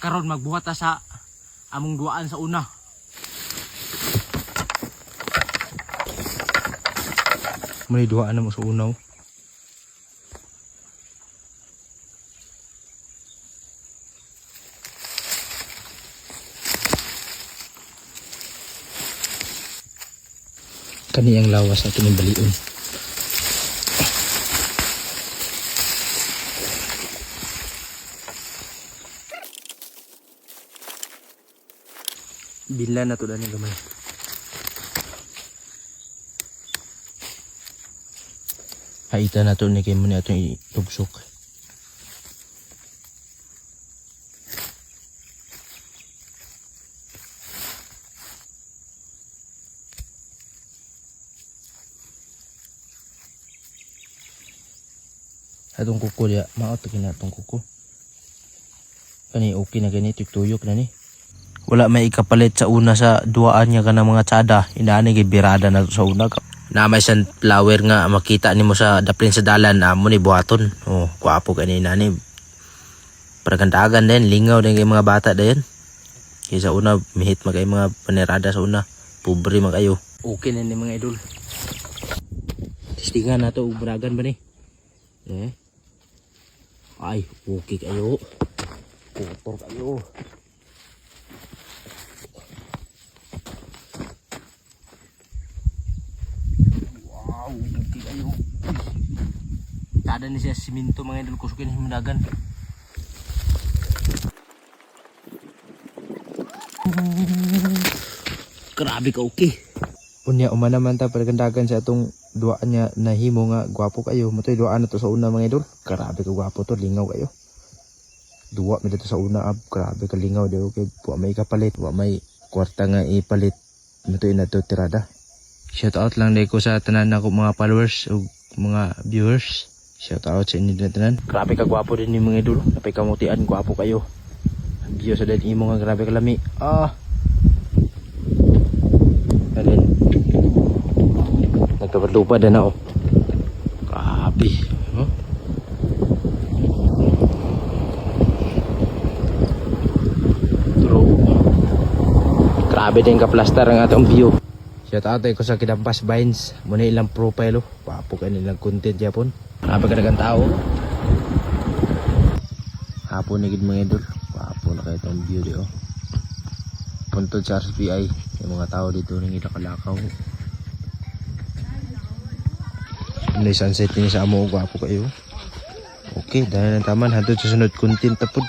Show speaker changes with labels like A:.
A: Karon magbuhat ta sa among duaan sa una. May duaan na mo sa unaw. Kani ang lawas na tinibalion. Bila na to dani gamay. Haita na to ni kay mo ni atong itugsok. Atong kuko dia, mao to kina atong kuko. Kani okay na gani tuyok na ni. Wala may ikapalit sa una sa duaan niya kanang mga tsada. Inaani kay birada na to sa una. Na may sunflower nga makita nimo sa daplin sa dalan amo ni buhaton. Oh, kuapo kanina ni. Paragandagan din, lingaw din kay mga bata dayon. Kay sa una mihit magay mga panirada sa una. Pobre man kayo. Okay na ni mga idol. Tistingan nato og bragan ba ni? Ay, okay kayo. Kotor kayo. Wow, okay kayo. Tada ni siya siminto mga idol, kusukin yung managan. Grabe ka okay. Unya umana man ta pagkandagan sa atong duaan niya nahimo nga gwapo kayo. Matoy duaan na to sa una mga idol. Grabe ka gwapo to, lingaw kayo. Duwa mi dito sa una ab, grabe ka lingaw daw kay wa may kapalit, wa may kwarta nga ipalit. Matoy na to tirada. Shout out lang dai ko sa tanan nako mga followers ug mga viewers. Shout out sa inyo tanan. Grabe ka gwapo din ni mga idol. Napay kamutian, gwapo kayo. Biyo sa dad imo nga grabe ka lami. Alin. Nagkapadlupa din na oh. Grabe. Huh? True. Grabe din ka-plaster ang atong view. Shout out ko sa Kidampas Vines. Muna ilang profile oh. Papo ka nilang content yapon. Grabe ka nagang tao. Hapon na gid mga idol. Papo na kayo itong view di oh. Puntod sa RSPI. Yung mga tao dito nang ilakalakaw. May sunset niya sa amo. Gwapo kayo. Okay, dahil ng taman. Hantod sa sunod content tapod.